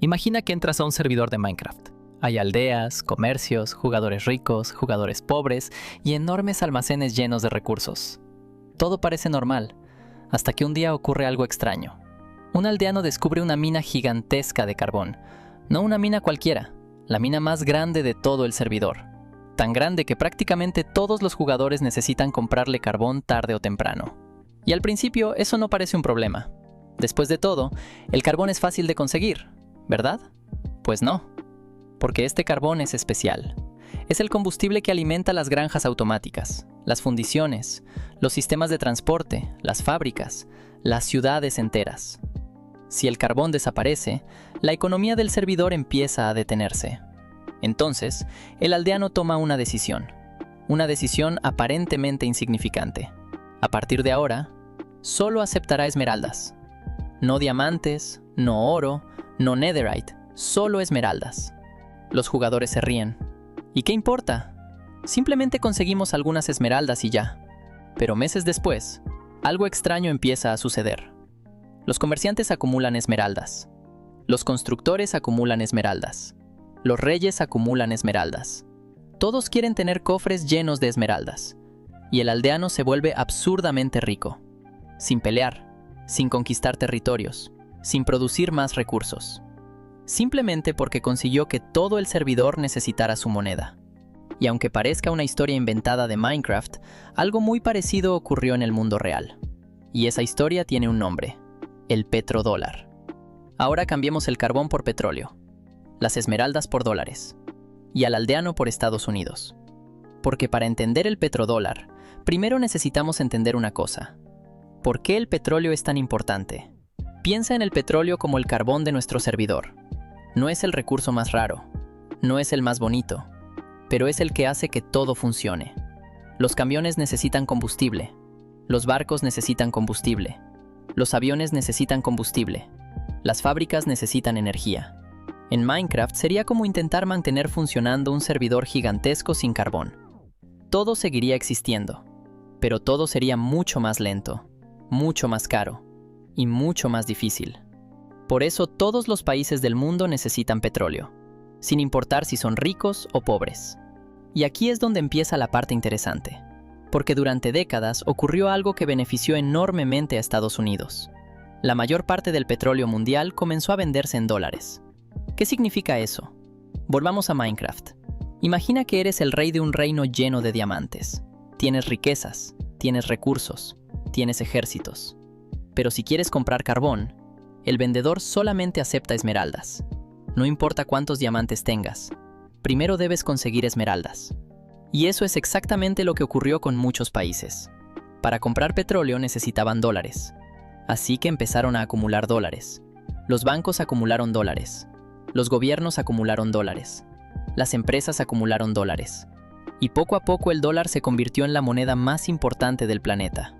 Imagina que entras a un servidor de Minecraft. Hay aldeas, comercios, jugadores ricos, jugadores pobres y enormes almacenes llenos de recursos. Todo parece normal, hasta que un día ocurre algo extraño. Un aldeano descubre una mina gigantesca de carbón. No una mina cualquiera, la mina más grande de todo el servidor. Tan grande que prácticamente todos los jugadores necesitan comprarle carbón tarde o temprano. Y al principio eso no parece un problema. Después de todo, el carbón es fácil de conseguir, ¿verdad? Pues no, porque este carbón es especial. Es el combustible que alimenta las granjas automáticas, las fundiciones, los sistemas de transporte, las fábricas, las ciudades enteras. Si el carbón desaparece, la economía del servidor empieza a detenerse. Entonces, el aldeano toma una decisión aparentemente insignificante. A partir de ahora, solo aceptará esmeraldas. No diamantes, no oro, no netherite, solo esmeraldas. Los jugadores se ríen. ¿Y qué importa? Simplemente conseguimos algunas esmeraldas y ya. Pero meses después, algo extraño empieza a suceder. Los comerciantes acumulan esmeraldas. Los constructores acumulan esmeraldas. Los reyes acumulan esmeraldas. Todos quieren tener cofres llenos de esmeraldas. Y el aldeano se vuelve absurdamente rico. Sin pelear, sin conquistar territorios, sin producir más recursos. Simplemente porque consiguió que todo el servidor necesitara su moneda. Y aunque parezca una historia inventada de Minecraft, algo muy parecido ocurrió en el mundo real. Y esa historia tiene un nombre: el petrodólar. Ahora cambiemos el carbón por petróleo, las esmeraldas por dólares, y al aldeano por Estados Unidos. Porque para entender el petrodólar, primero necesitamos entender una cosa. ¿Por qué el petróleo es tan importante? Piensa en el petróleo como el carbón de nuestro servidor. No es el recurso más raro, no es el más bonito, pero es el que hace que todo funcione. Los camiones necesitan combustible, los barcos necesitan combustible, los aviones necesitan combustible, las fábricas necesitan energía. En Minecraft sería como intentar mantener funcionando un servidor gigantesco sin carbón. Todo seguiría existiendo, pero todo sería mucho más lento, mucho más caro y mucho más difícil. Por eso todos los países del mundo necesitan petróleo, sin importar si son ricos o pobres. Y aquí es donde empieza la parte interesante, porque durante décadas ocurrió algo que benefició enormemente a Estados Unidos. La mayor parte del petróleo mundial comenzó a venderse en dólares. ¿Qué significa eso? Volvamos a Minecraft. Imagina que eres el rey de un reino lleno de diamantes. Tienes riquezas, tienes recursos, tienes ejércitos. Pero si quieres comprar carbón, el vendedor solamente acepta esmeraldas. No importa cuántos diamantes tengas, primero debes conseguir esmeraldas. Y eso es exactamente lo que ocurrió con muchos países. Para comprar petróleo necesitaban dólares. Así que empezaron a acumular dólares. Los bancos acumularon dólares. Los gobiernos acumularon dólares. Las empresas acumularon dólares. Y poco a poco el dólar se convirtió en la moneda más importante del planeta.